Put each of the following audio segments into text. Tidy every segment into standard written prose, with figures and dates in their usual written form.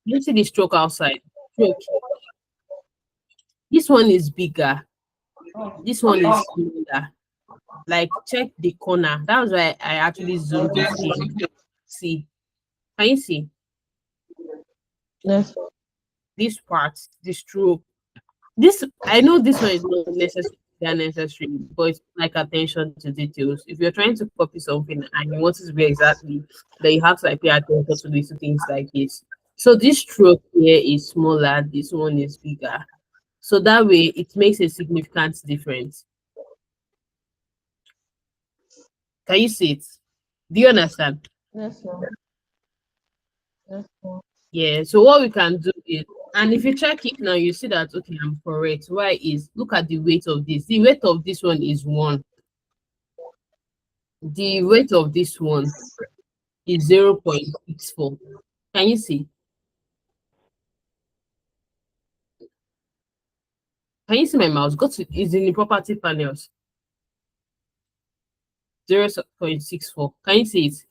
You see the stroke outside. Stroke. This one is bigger. This one is smaller. Like check the corner. That's why I actually zoomed it in. See, can you see Yes. this part, the stroke? This I know this one is not necessarily unnecessary, but it's like attention to details. If you're trying to copy something and you want to be exactly, then you have to like pay attention to little things like this. So this stroke here is smaller, this one is bigger. So that way it makes a significant difference. Can you see it? Do you understand? Yes, ma'am. Yes, ma'am. Yeah. So what we can do is, and if you check it now, you see that okay, I'm correct. Why is look at the weight of this. The weight of this one is 1. The weight of this one is 0.64. Can you see? Can you see my mouse? Go to is in the property panels. 0.64. Can you see it?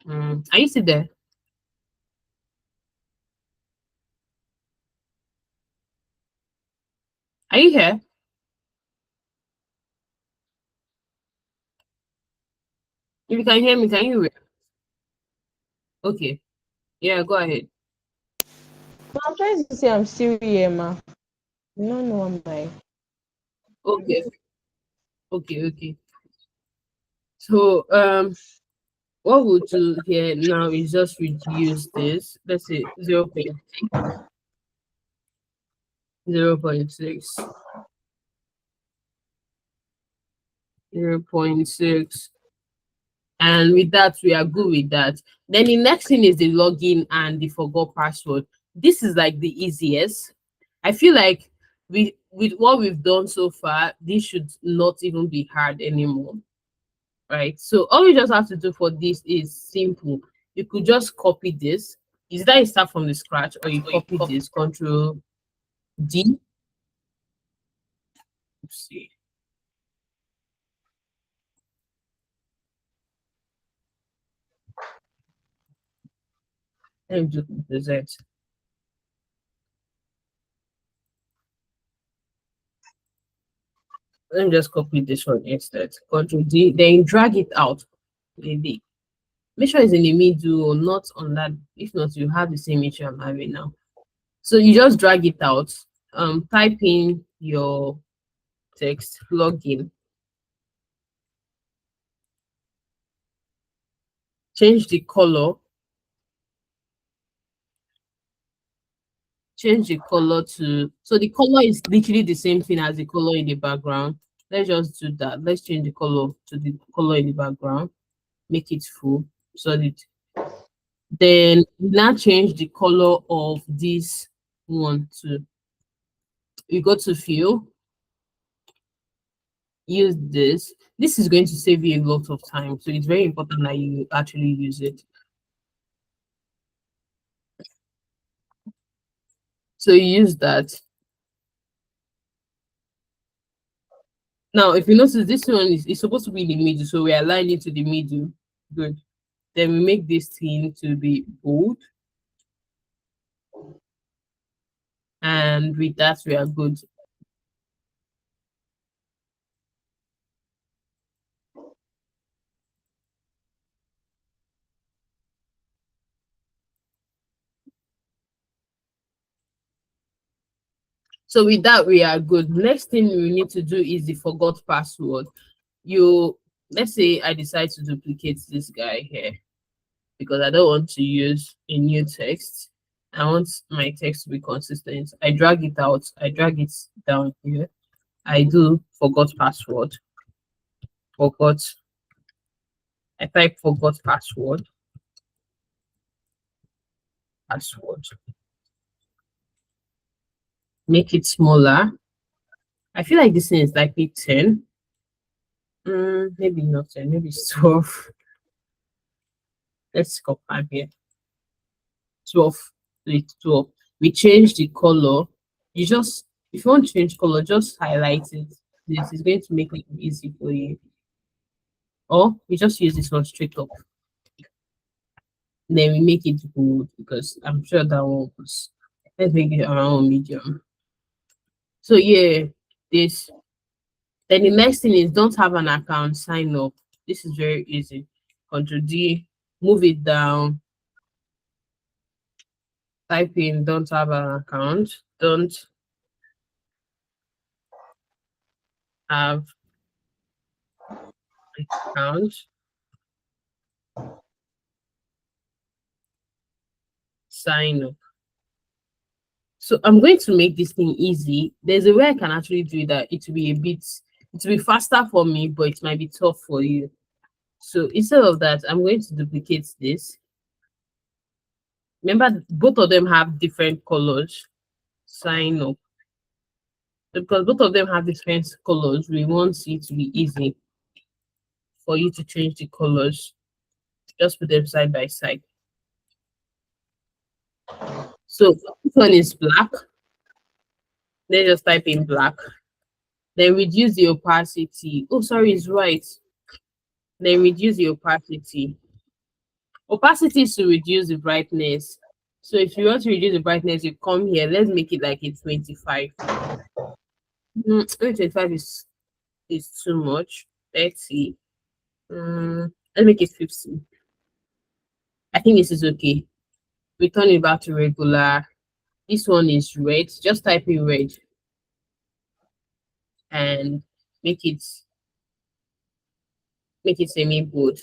Are you still there? Are you here? If you can hear me, can you hear? Okay. Yeah, go ahead. But I'm trying to say I'm still here, ma. You don't know I'm like. Okay. Okay. So what we'll do here now is just reduce this. Let's say 0.6. 0.6. And with that, we are good with that. Then the next thing is the login and the forgot password. This is like the easiest. I feel like with what we've done so far, this should not even be hard anymore. Right. So all you just have to do for this is simple. You could just copy this. Is that you start from the scratch or you copy this control D? Let's see. Let me do the Z. Let me just copy this one instead. Control D, then drag it out. Maybe. Make sure it's in the middle or not on that. If not, you have the same issue I'm having now. So you just drag it out. Type in your text, log in, change the color, change the color to so the color is literally the same thing as the color in the background. Let's just do that. Let's change the color to the color in the background, make it full, solid. Then now change the color of this one to you go to fill, use this. This is going to save you a lot of time. So it's very important that you actually use it. So you use that. Now, if you notice, this one is supposed to be in the middle. So we align it to the middle. Good. Then we make this thing to be bold. And with that, we are good. So with that, we are good. Next thing we need to do is the forgot password. Let's say I decide to duplicate this guy here because I don't want to use a new text. I want my text to be consistent. I drag it out. I drag it down here. I do forgot password. Forgot. I type forgot password. Password. Make it smaller. I feel like this thing is like 10. Maybe not 10. Maybe it's 12. Let's confirm here. 12. 12. We change the color. If you want to change color, just highlight it. This is going to make it easy for you. Or we just use this one straight up. Then we make it gold because I'm sure that one was, let's make it around medium. So yeah, this. Then the next thing is don't have an account, sign up. This is very easy. Control D, move it down, type in don't have an account, don't have account, sign up. So I'm going to make this thing easy. There's a way I can actually do that. It will be a bit, it will be faster for me, but it might be tough for you. So instead of that, I'm going to duplicate this. Remember, both of them have different colors. Sign up. So because both of them have different colors, we want it to be easy for you to change the colors. Just put them side by side. So this one is black. Then just type in black. Then reduce the opacity. Oh, sorry, it's right. Then reduce the opacity. Opacity is to reduce the brightness. So if you want to reduce the brightness, you come here. Let's make it like a 25. 25 is too much. 30. Let's make it 50. I think this is okay. Return it back to regular. This one is red. Just type in red and make it semi bold.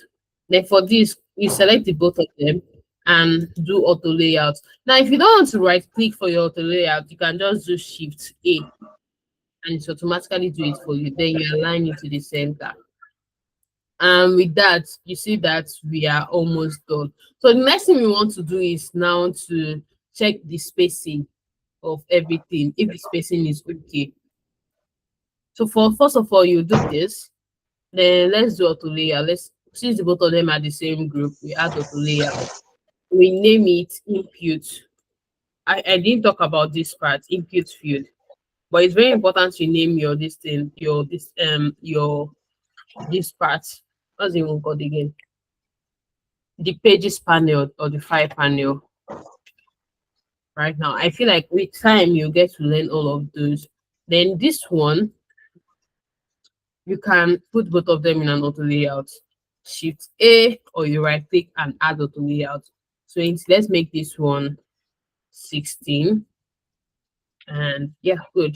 Then for this, you select the both of them and do auto layout. Now, if you don't want to right click for your auto layout, you can just do Shift A and it automatically do it for you. Then you align it to the center. And with that, you see that we are almost done. So the next thing we want to do is now to check the spacing of everything, if the spacing is okay. So for first of all, you do this. Then let's do auto layout. Let's since the both of them are the same group, we add auto layout. We name it input. I didn't talk about this part, input field, but it's very important to name your this thing, your this part. What's it even called again? The pages panel or the file panel. Right now, I feel like with time you get to learn all of those. Then this one, you can put both of them in an auto layout. Shift A or you right click and add auto layout. So let's make this one 16. And yeah, good.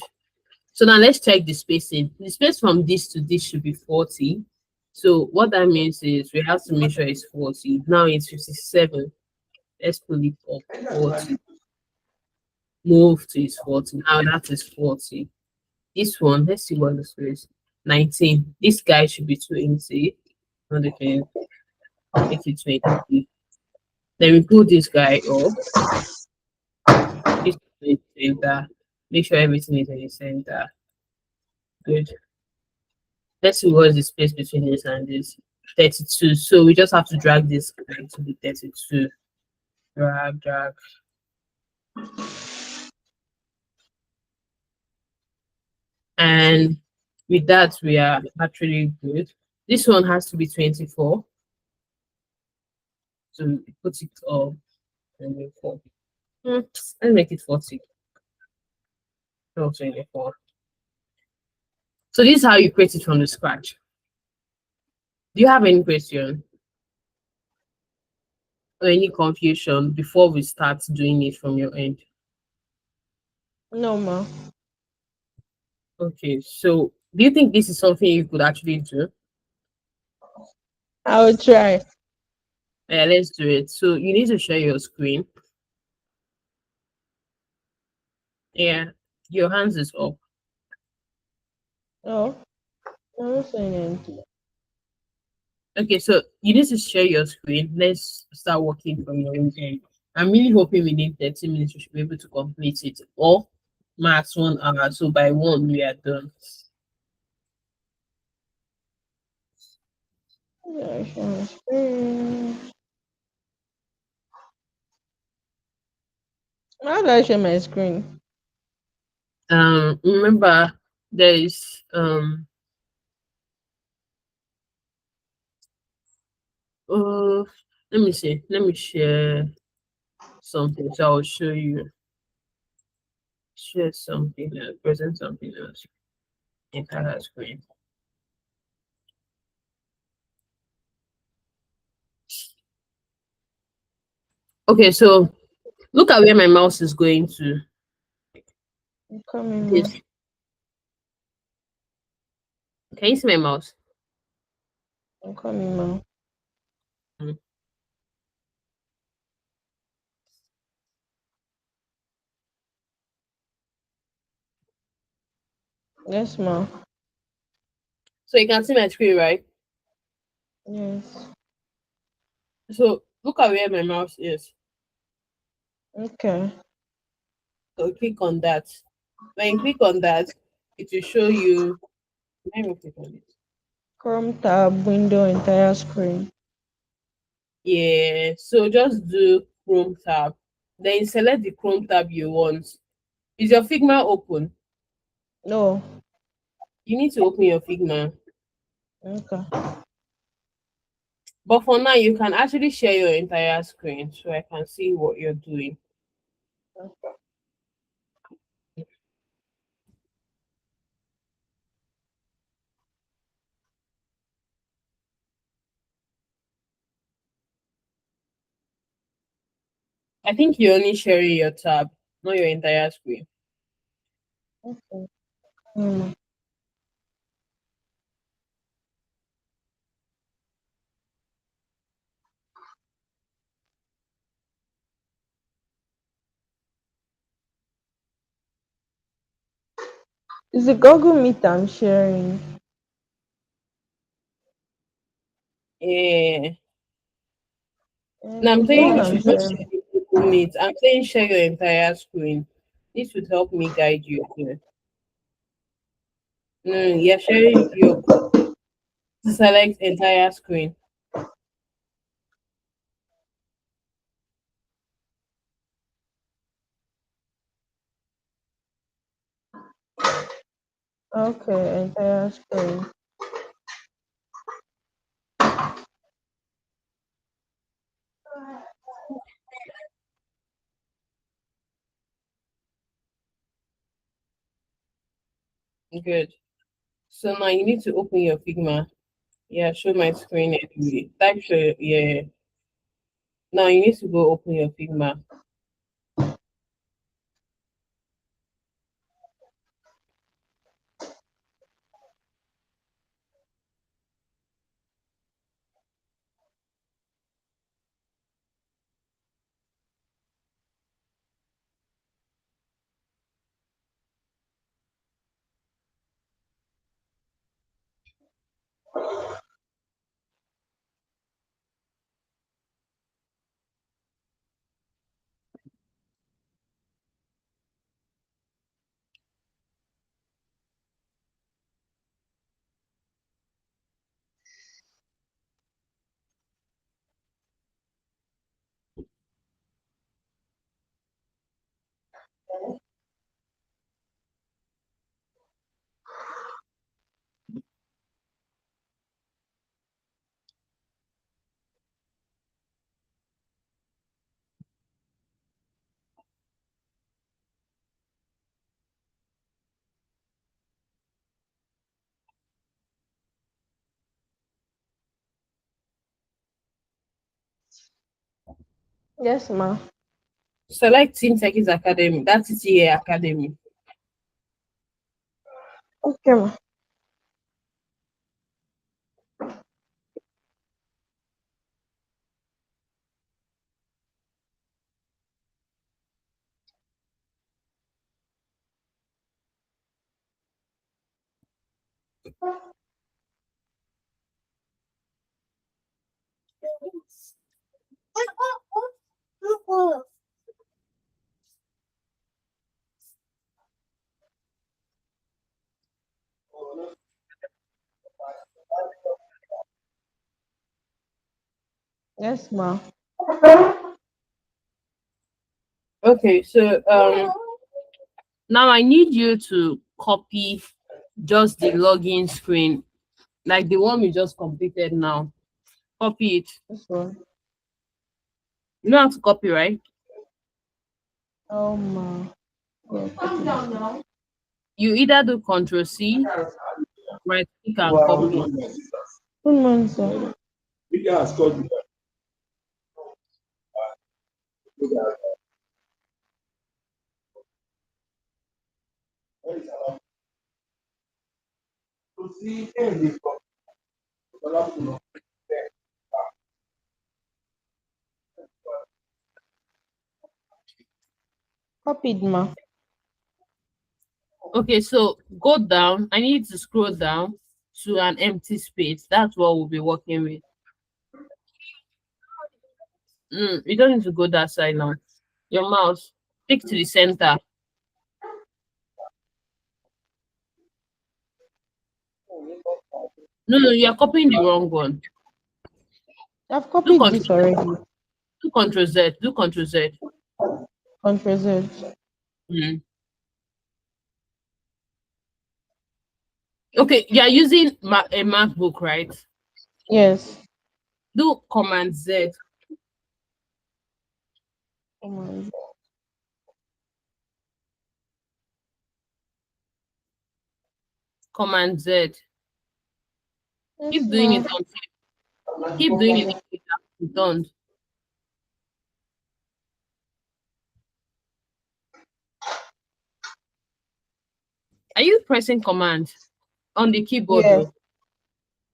So now let's check the spacing. The space from this to this should be 40. So what that means is we have to make sure it's 40. Now it's 57. Let's pull it up 40. Move to its 40. Now that is 40. This one, let's see what this is. 19. This guy should be 20. Not the 20. Make it 20. Then we pull this guy up. This is in the center. Make sure everything is in the center. Good. Let's see what's the space between this and this. 32. So we just have to drag this guy to be 32. Drag, drag. And with that, we are actually good. This one has to be 24. So we put it up and we 4. Let's make it 40. No, 24. So this is how you create it from the scratch. Do you have any question or any confusion before we start doing it from your end? No, ma. Okay, so do you think this is something you could actually do? I will try. Yeah, let's do it. So you need to share your screen. Yeah, your hands is up. Oh, I'm not saying anything. Okay, so you need to share your screen. Let's start working from your own end. I'm really hoping within 30 minutes we should be able to complete it or max 1 hour. So by 1 we are done. Yeah, share my screen. How do I share my screen? Remember there is uh Let me see. Let me share something. So I'll show you. Share something else. Present something else. Entire screen. Okay, so look at where my mouse is going to. I'm coming, ma. This. Can you see my mouse? I'm coming, ma. Mm. Yes, ma. So you can see my screen, right? Yes. So look at where my mouse is. Okay. So click on that. When you click on that, it will show you. Let me click on it. Chrome tab, window, entire screen. Yeah. So just do Chrome tab. Then you select the Chrome tab you want. Is your Figma open? No. You need to open your Figma. Okay. But for now, you can actually share your entire screen so I can see what you're doing. I think you're only sharing your tab, not your entire screen. Okay. Mm. Is the Google Meet I'm sharing? Yeah. Now I'm It's the saying one you I'm should just sharing. share the Google Meet. I'm saying share your entire screen. This would help me guide you here. No, you're sharing your select entire screen. Okay, entire screen. Good. So now you need to open your Figma. Yeah, show my screen anyway. Type show, yeah. Now you need to go open your Figma. Yes, ma. Select Team Techies Academy. That's TTA Academy. Okay, ma. Yes, ma. Okay, so now I need you to copy just the login screen, like the one we just completed now. Copy it. This one. You know how to copy, right? Yeah, calm down now. You either do Control C, right click and copy. Good morning, sir. Copied, ma. Okay, so go down. I need you to scroll down to an empty space. That's what we'll be working with. You don't need to go that side now. Your mouse, stick to the center. No, no, you're copying the wrong one. I've Do copied control, this already. do control Z, do control Z. Control Z. Mm. Okay, you're using a MacBook, right? Yes. Do Command Z, Come on. Command Z. Yes, Keep doing ma. it until keep doing it until it's done. Are you pressing Command on the keyboard Yes. though?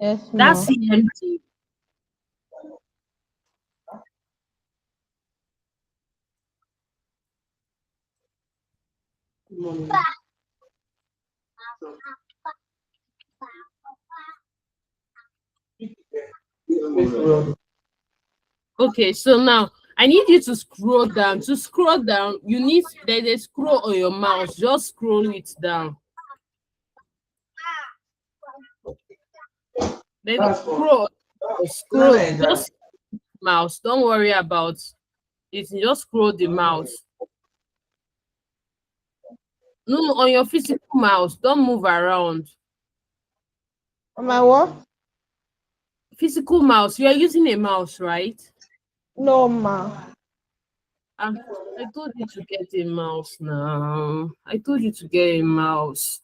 Yes, That's ma. CMD. Okay, so now I need you to scroll down. To scroll down, there's a scroll on your mouse. Just scroll it down. Then scroll, just mouse. Don't worry about it. Just scroll the mouse. No, on your physical mouse. Don't move around. Am I what? Physical mouse. You are using a mouse, right? No, ma. Um, I told you to get a mouse now. I told you to get a mouse.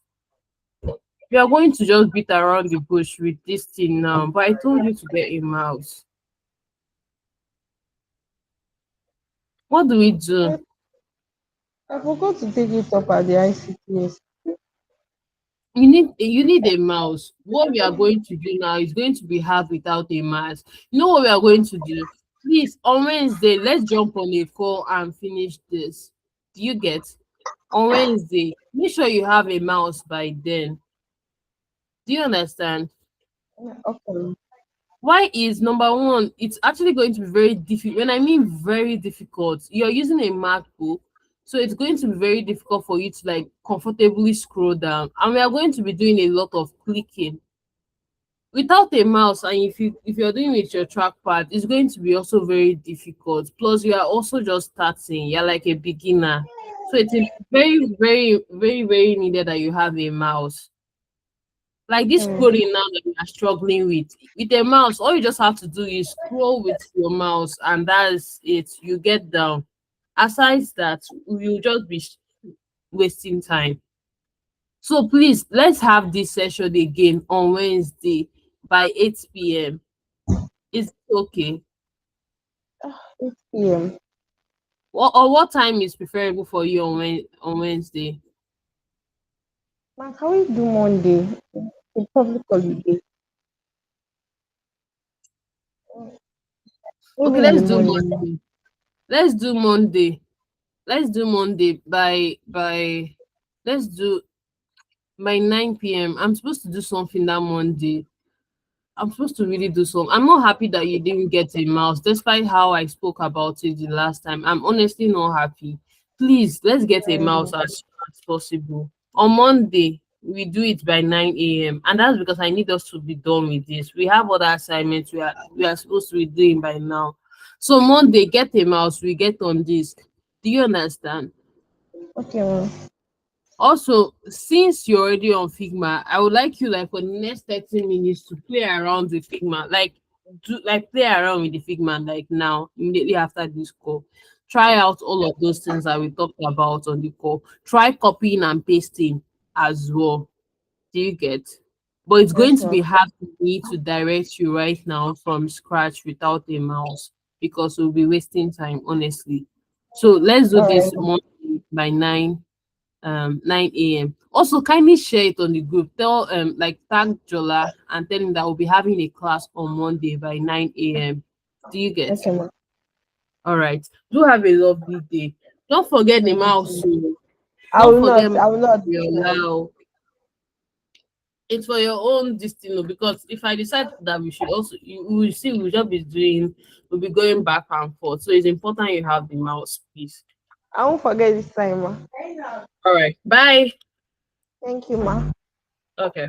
You are going to just beat around the bush with this thing now, but I told you to get a mouse. What do we do? I forgot to take it up at the ICTS. You need a mouse. What we are going to do now is going to be hard without a mouse. You know what we are going to do? Please, on Wednesday, let's jump on a call and finish this. Do you get? On Wednesday, make sure you have a mouse by then. Do you understand? Okay. Why is number one, it's actually going to be very difficult. When I mean very difficult, you're using a MacBook, so it's going to be very difficult for you to like comfortably scroll down. And we are going to be doing a lot of clicking. Without a mouse, and if you're doing with your trackpad, it's going to be also very difficult. Plus, you are also just starting, you're like a beginner. So it's very, very, very, very needed that you have a mouse. Like this Hmm. scrolling now that we are struggling with a mouse, all you just have to do is scroll with your mouse, and that's it. You get down. Aside that, you'll just be wasting time. So please, let's have this session again on Wednesday by 8 p.m. Is it okay? 8 p.m. What time is preferable for you on Wednesday? Ma, can we do Monday? The public holiday. Maybe Okay, in the let's do morning. Monday. Let's do Monday. Let's do Monday by let's do by 9 p.m. I'm supposed to do something that Monday. I'm supposed to really do something. I'm not happy that you didn't get a mouse, despite how I spoke about it the last time. I'm honestly not happy. Please, let's get a mouse as soon as possible. On Monday, we do it by 9 a.m. And that's because I need us to be done with this. We have other assignments we are supposed to be doing by now. So Monday, get a mouse, we get on this. Do you understand? Okay, ma. Also, since you're already on Figma, I would like you like for the next 30 minutes to play around with Figma. Like do like play around with the figment like now, immediately after this call. Try out all of those things that we talked about on the call. Try copying and pasting as well. Do you get? But it's going Yes, to ma'am. be hard for me to direct you right now from scratch without a mouse because we'll be wasting time, honestly. So let's do All right. this morning by 9 a.m. Also, kindly share it on the group. Tell like tag Jola and tell him that we'll be having a class on Monday by 9 a.m. Do you get? Okay, ma'am. All right. Do have a lovely day. Don't forget the Thank you mouse. so much. Oh. I Don't will forget not. I will not this your time. now. It's for your own destiny because if I decide that we should also you we will see we'll just be doing we'll be going back and forth. So it's important you have the mouse, please. I won't forget this time, ma. All right. Bye. Thank you, ma. Okay.